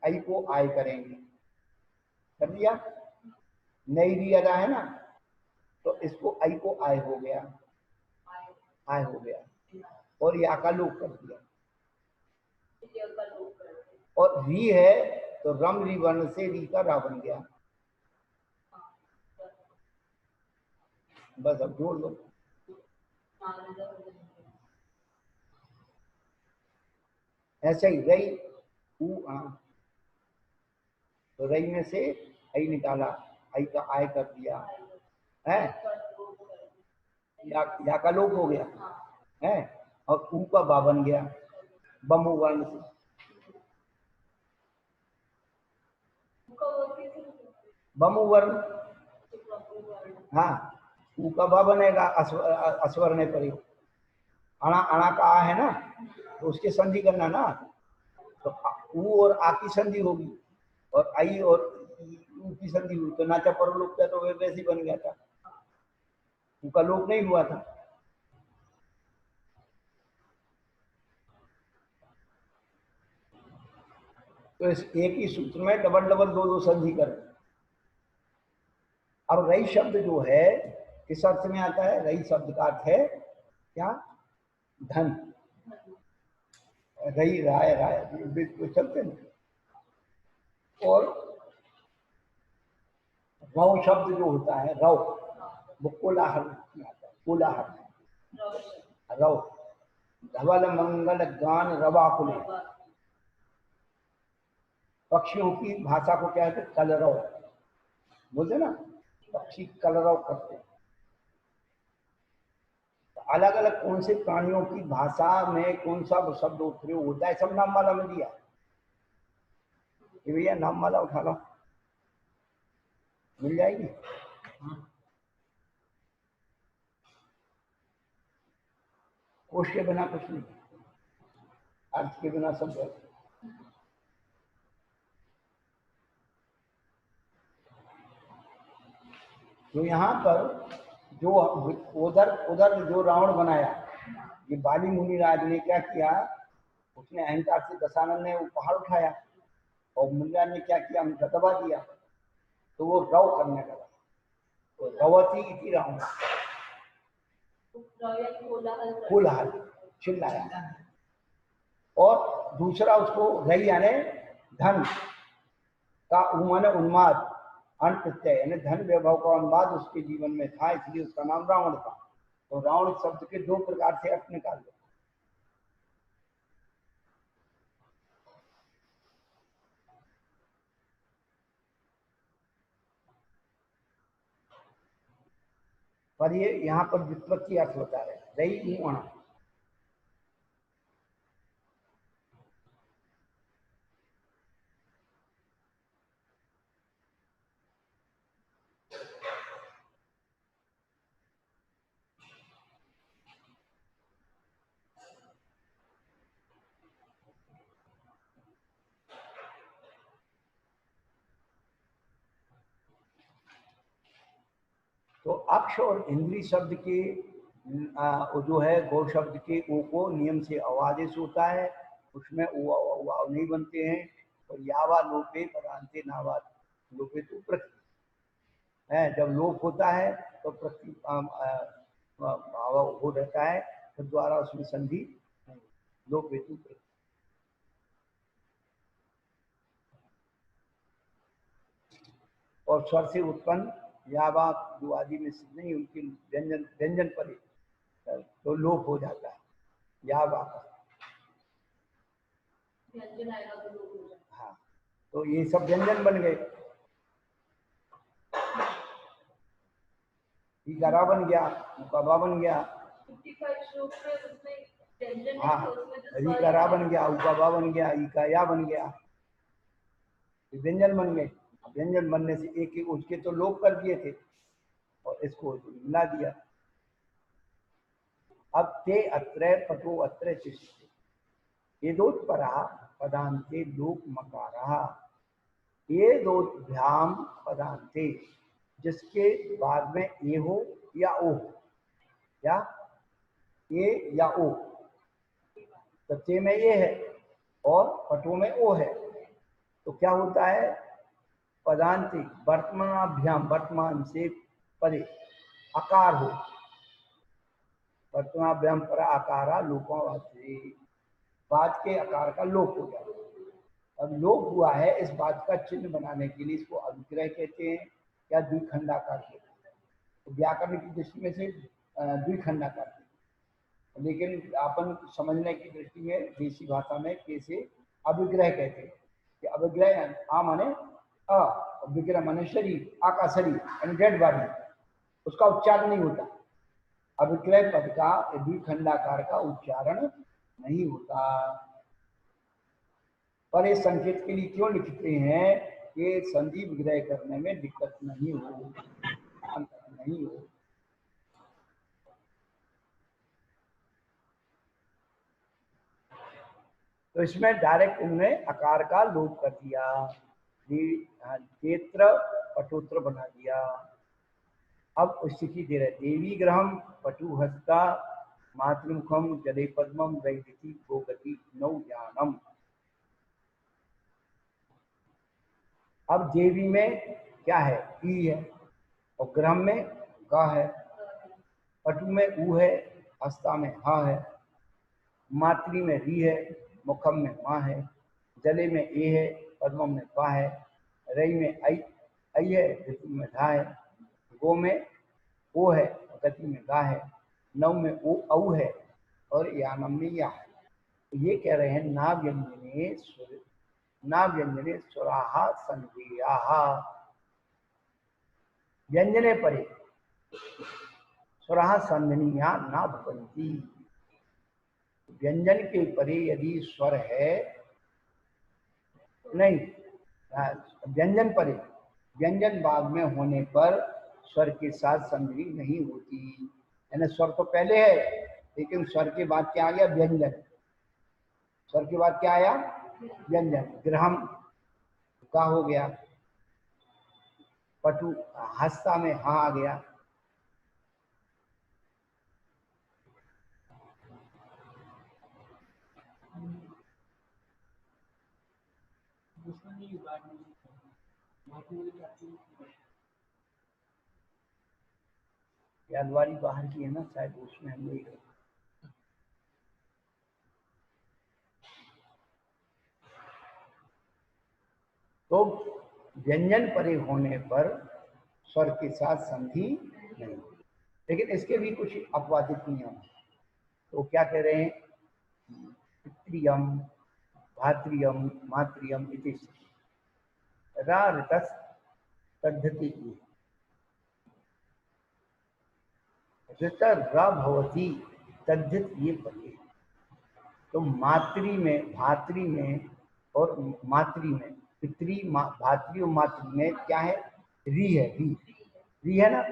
आई को आय करेंगे, कर दिया, नई री अदा है ना, तो इसको आई को आय हो गया, आय हो गया, और या का लोप कर दिया। और री है तो रम री वर्ण से री का रा बन गया। बस अब जोड़ दो। ऐसे ही रई ऊ आ, तो रई में से आई निकाला, आई का आय कर दिया है, या का लोप हो गया है, और ऊ का बा बन गया बमू वर्ण से। बमू वर्ण, हाँ, ऊ का बा बनेगा, अस्वर्ण पर ही। अणा, अणा का आ है ना, तो उसके संधि करना ना, तो ऊ और आ की संधि होगी, और आई और ऊ की संधि हुई, तो नाचा पर लोप किया तो वैसे ही बन गया था, ऊ का लोप नहीं हुआ था। तो इस एक ही सूत्र में डबल डबल दो दो संधि कर। अब रई शब्द जो है किस अर्थ में आता है? रई शब्द का अर्थ है क्या? धन। रई राय, राय चलते हैं। और रव शब्द जो होता है, रव, वो कोलाहल में आता है, कोलाहल। रव, धवल मंगल गान रवाकुल, पक्षियों की भाषा को क्या है? कलरव बोलते ना, पक्षी कलरव करते हैं। अलग अलग कौन से प्राणियों की भाषा में कौन सा शब्द प्रयोग होता है, सब नाम वाला में दिया। ये भैया नाम वाला उठा लो, मिल जाएगी। कोश के बिना कुछ नहीं, अर्थ के बिना सब है। तो यहाँ पर जो उधर उधर जो रावण बनाया, ये बाली मुनिराज ने क्या किया? उसने अहंकार से दशानन ने वो पहाड़ उठाया, और मुनिराज ने क्या किया? उनका दबा दिया, तो वो रव करने लगा, तो रवती इति रावण, कोलाहल, चिल्लाया। और दूसरा उसको रई यानी धन का, माने उन्माद, अन प्रत्यय यानी धन वैभव का उन्माद उसके जीवन में था, इसलिए उसका नाम रावण था। तो रावण शब्द के दो प्रकार से अर्थ निकाल दो। पर ये यहाँ पर व्युत्पत्ति अर्थ होता है, रई ऊ अणा। तो अक्ष और इंद्री शब्द के जो है गौ शब्द के ओ को नियम से अवादेश होता है, उसमें ओ नहीं बनते हैं। और यावा लोपे पदांते नावाद, लोपे तो प्रति है, जब लोप होता है तो प्रति भाव हो रहता है, तो द्वारा उसमें संधि लोप हेतु प्रति। और स्वर से उत्पन्न यावा जो आदि में नहीं, उनकी व्यंजन व्यंजन परे, तो लोप हो जाता है या वापस। व्यंजन आएगा तो लोग हो जाएंगे। हाँ, तो ये सब व्यंजन बन गए। ईकारा बन गया, उकाबा बन गया। 55 श्लोक में उसमें व्यंजन नहीं हाँ, थे, उसमें तो स्वर रीकारा ही बन गया, उकाबा बन गया, ईकाया बन गया, ये व्यंजन बन गए। व्यंजन बनने से एक एक उसके तो लोप कर दिए थे और इसको मिला दिया। अब ते अत्र पटो अत्र तिष्ठति एदोत्परा पदान्ते लोक मकारः एदोभ्याम पदान्ते, जिसके बाद में ए हो या ओ हो, या ए या ओ, तो ते में ये है और पटो में ओ है, तो क्या होता है पदांति वर्तमानाभ्याम, वर्तमान से परे आकार हो, वर्तमानाभ्याम पर आकारा लोपावाचे, बाद के आकार का लोप हो जाता है। अब लोप हुआ है, इस बात का चिन्ह बनाने के लिए इसको अभिग्रह कहते हैं या द्विखंडाकार कहते हैं। तो व्याकरण की दृष्टि में से द्विखंडाकार कहते हैं, लेकिन अपन समझने की दृष्टि में देसी भाषा में कैसे अभिग्रह कहते हैं कि अभिग्रह आ माने अ, विग्रह माने शरीर, आ का शरीर यानी डेड बॉडी, उसका उच्चारण नहीं होता। अभिग्रह पद का द्विखंडाकार का उच्चारण नहीं होता। पर इस संकेत के लिए क्यों लिखते हैं कि संधि विग्रह करने में दिक्कत नहीं हो, अंतर नहीं हो। तो इसमें डायरेक्ट उन्होंने आकार का लोप कर दिया, क्षेत्र पटोत्र बना दिया। अब स्थिति दे रहे देवी ग्रहम पटुहस्ता मातृमुखम जले पद्मम वैदिति गोगति नौ ज्ञानम। अब देवी में क्या है, ई है, और ग्रह में ग है, पटु में ऊ है, हस्ता में हा है, मातृ में री है, मुखम में माँ है, जले में ए है, पद्मम में पा है, रई में आई है, गति में धा है, गो में ओ है, गति में गा है, नव में ओ औ है और यानम में या है। तो ये कह रहे हैं ना व्यंजने सुराहा संधियाहा, व्यंजने परे सुराहा संधनिया ना भवंती। व्यंजन के परे यदि स्वर है, नहीं व्यंजन परे, व्यंजन बाद में होने पर स्वर के साथ संधि नहीं होती। यानी स्वर तो पहले है लेकिन स्वर के बाद क्या आ गया, व्यंजन। स्वर के बाद क्या आया, व्यंजन। ग्रहम का हो गया, पटु हस्ता में हा आ गया। यादवारी बाहर की है ना, शायद उसमें हम लोग तो व्यंजन परे होने पर स्वर के साथ संधि नहीं। लेकिन इसके भी कुछ अपवादित नियम हैं। तो क्या कह रहे हैं, पितृयम भातृयम मातृयम इति ऋतस् पद्धति ऋत र भवति तद्धित ये पते। तो मातृ में, भातृ में और मातृ में, पितृ भातृ और मातृ में क्या है, री है, री है ना,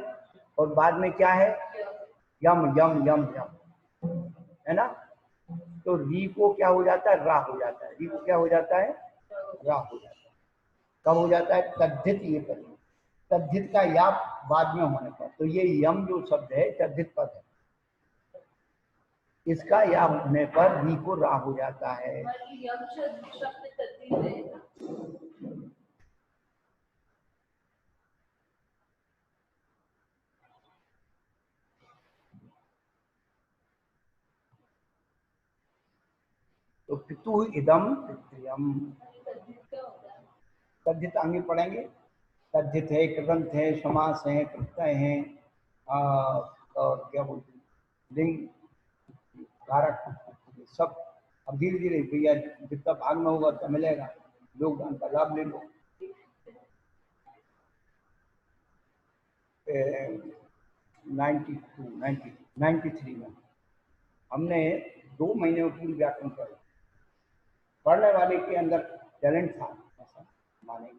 और बाद में क्या है, यम यम यम यम है ना। तो री को क्या हो जाता है, रा हो जाता है, री को क्या हो जाता है, रा हो जाता है। कब हो जाता है, तद्धित ये पद, तद्धित का या बाद में होने पर। तो ये यम जो शब्द है तद्धित पद है, इसका या होने पर री को रा हो जाता है। यम शब्द तद्धित है। तो पितु इदम पितृयम, तद्धित क्या होता है? तद्धित आगे पढ़ेंगे। तद्धित है, कृदंत है, समास है, प्रत्यय है, और क्या बोलते हैं, लिंग कारक सब। अब धीरे धीरे भैया जितना भाग में होगा उतना मिलेगा, योगदान का लाभ ले लो। 93 में हमने 2 महीने में पूरी व्याकरण पढ़ी। पढ़ने वाले के अंदर टैलेंट था ऐसा मानेंगे,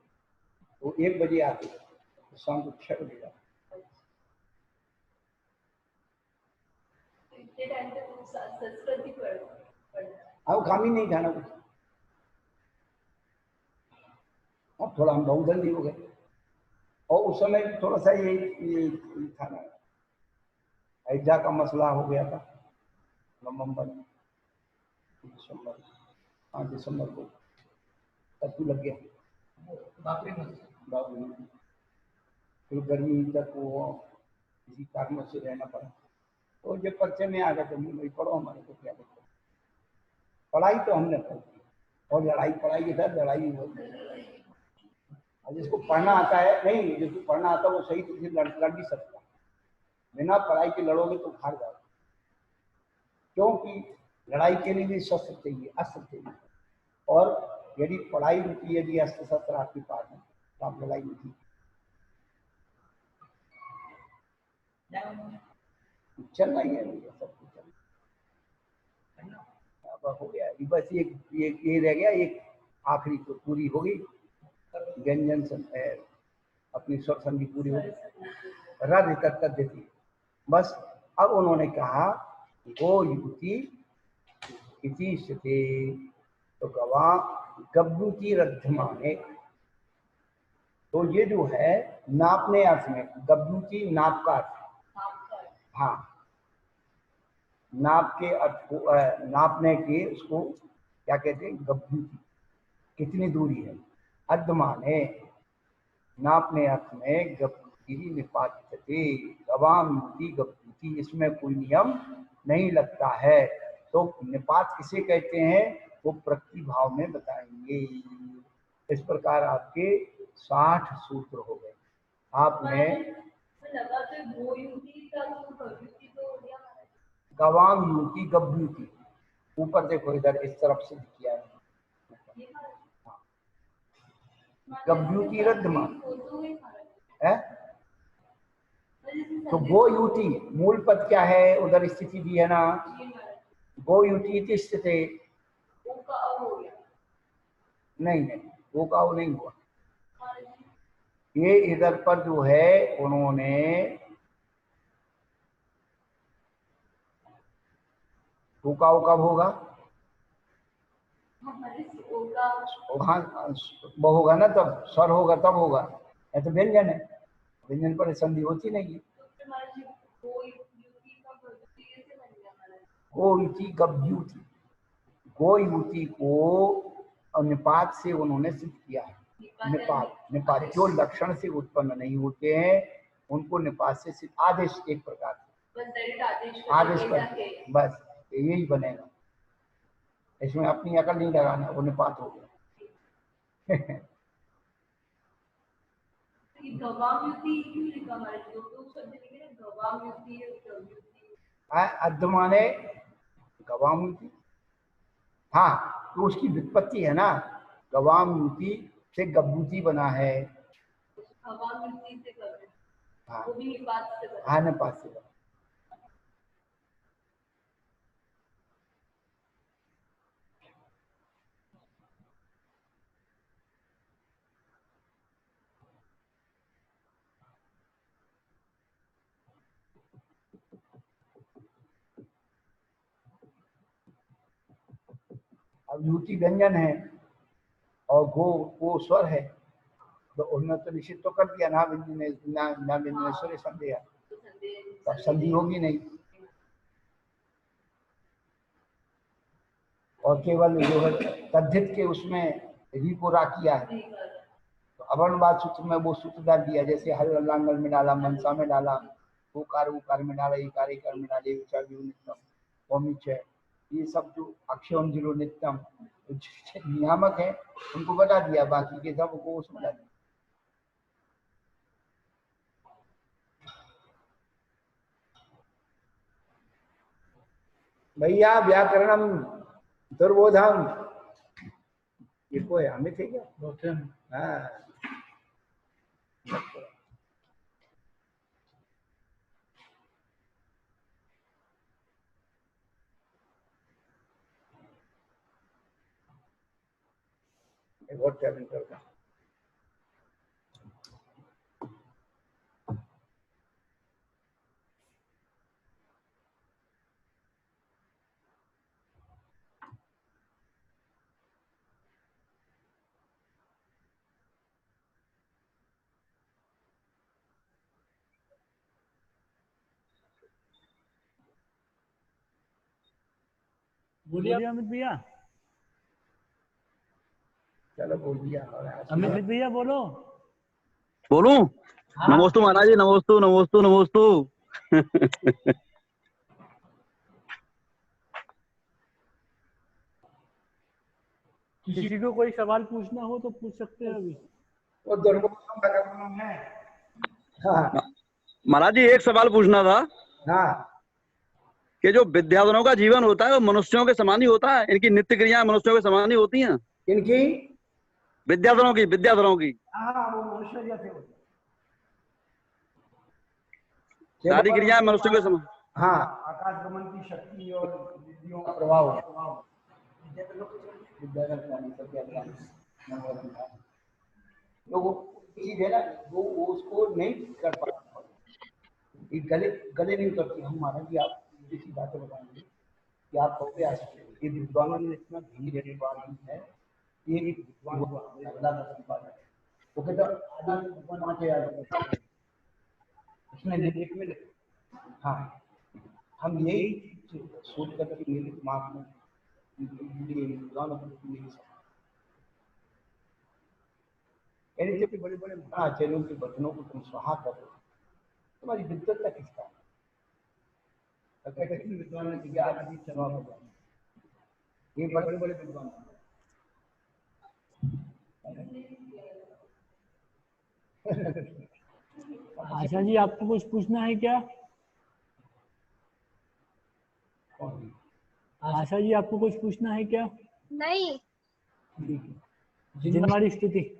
तो 1 बजे आते तो शाम को 6 बजे जाते। इतने टाइम तक संस्कृत ही पढ़ना। अब काम ही नहीं था ना कुछ। अब थोड़ा हम बहुत जल्दी हो गए, और उस समय थोड़ा सा ये था ना, अयोध्या का मसला हो गया था नवंबर दिसंबर, हाँ दिसंबर को तक लग गया बाबरी मस्जिद। फिर गर्मी तक वो किसी कारण से रहना पड़ा, तो जब पर्चे में आ गए तो भाई पढ़ो, हमारे को क्या करते। पढ़ाई तो हमने पढ़ी, और लड़ाई पढ़ाई के साथ लड़ाई होती। जिसको पढ़ना आता है, नहीं जिसको पढ़ना आता है वो सही तरीके से लड़ भी सकता है। बिना पढ़ाई के लड़ोगे तो हार जाओगे, क्योंकि लड़ाई के लिए भी शस्त्र चाहिए, अस्त्र चाहिए। और यदि पढ़ाई रुकी, यदि अस्त्र शस्त्र आपके पास है तो आप लड़ाई नहीं जीत। चलना ही है भैया, सब कुछ चलना। अब हो गया बस, ये रह गया, एक आखिरी तो पूरी हो गई, व्यंजन अपनी स्वर संधि पूरी हो गई, रद तक देती। बस अब उन्होंने कहा गो युति इति स्थिते, तो गवा गब्बुति रद्धमाने। तो ये जो है नापने अर्थ में, गब्बुति नाप का अर्थ, हाँ नाप के अर्थ को, नापने के उसको क्या कहते हैं, गब्बुति, कितनी दूरी है। अद्धमाने नापने अर्थ में, गब्बुति निपात्यते, गवाम युति गब्बुति, इसमें कोई नियम नहीं लगता है। तो निपात किसे कहते हैं वो प्रकृति भाव में बताएंगे। इस प्रकार आपके 60 सूत्र हो गए। आपने गवाम युति गब्बुति, ऊपर देखो इधर इस तरफ से किया है, गब्बुति रद्धमान है। तो गो युति मूल पद क्या है, उधर स्थिति भी है ना, गो युति स्थिति। नहीं नहीं, वो का वो नहीं हुआ। ये इधर पर जो है उन्होंने का वो कब होगा, वो होगा ना तब, स्वर होगा तब होगा। ये तो व्यंजन है, व्यंजन पर संधि होती नहीं है। गो युति गब्बुति, गो युति को निपात से उन्होंने सिद्ध किया है। निपात जो लक्षण से उत्पन्न नहीं होते हैं उनको निपात से सिद्ध, आदेश एक प्रकार से आदेश पर, बस यही बनेगा। इसमें अपनी अकल नहीं लगाना, वो निपात हो गया। अद्धमाने गवाम युति, हाँ तो उसकी व्युत्पत्ति है ना, गवाम युति से गब्बुति बना है। हाँ हाँ निपात से बना। अब युति व्यंजन है और गो स्वर है, तो उन्होंने तो निश्चित तो कर दिया ना, ना व्यंजनेश्वर संधि, तब संधि होगी नहीं। और केवल जो है तद्धित के उसमें री को रा किया है, तो अवर्णवाद सूत्र में वो सूत्र डाल दिया, जैसे हल लांगल में डाला, मनसा में डाला, उकार में डाला, इकार में डाले, नित्यम, ये सब जो अक्षय जिलो नित्यम नियामक है उनको बता दिया, बाकी के सब को उसमें डाल दिया। भैया व्याकरणम दुर्बोधम, ये कोई हमें थे क्या? गौतम हाँ बहुत टैलेंट का। बोलिए अमित भैया। चलो बोल दिया। अमित भैया बोलो। बोलूं? नमोस्तु महाराज जी, नमोस्तु नमोस्तु नमोस्तु। किसी को कोई सवाल पूछना हो तो पूछ सकते हैं अभी। वो दुर्बोधम भगवान है। हाँ महाराज जी एक सवाल पूछना था हाँ कि जो विद्याधरों का जीवन होता है वो मनुष्यों के समान ही होता है? इनकी नित्य क्रियाएं मनुष्यों के समान ही होती हैं? इनकी विद्याधरों की हाँ वो मनुष्य जैसे होते सारी क्रियाएं मनुष्यों के समान। हाँ आकाश गमन की शक्ति और विधियों का प्रभाव लोगों चीज है ना, वो उसको नहीं कर पाता, ये गले नहीं उतरती। हम महाराज जी आप जैसी बातें बताएंगे कि आप कहोगे ये विद्वानों ने इतना भीड़ है, ये एक विद्वान हुआ अल्लाह का संपादक, वो कहता आदमी भगवान वहां के आदमी उसने लेख में हाँ हम यही सोच करके मेरे दिमाग में बड़े बड़े आचार्यों के वचनों को तुम सहा करो, तुम्हारी विद्वत्ता किसका? विद्वान ये बड़े बड़े विद्वान आशा जी आपको कुछ पूछना है क्या? आशा जी आपको कुछ पूछना है क्या? नहीं। जिनवारी स्थिति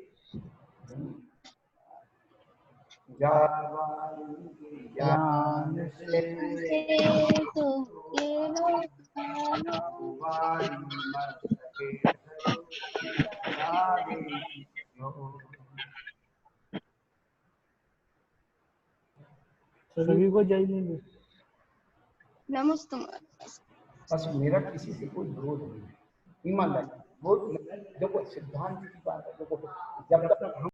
ज्ञान से तो ये लोग सभी को जय लेंगे। नमस्ते। बस मेरा किसी से कोई विरोध नहीं है, ईमानदारी। वो देखो सिद्धांत की बात है, देखो जब तक हम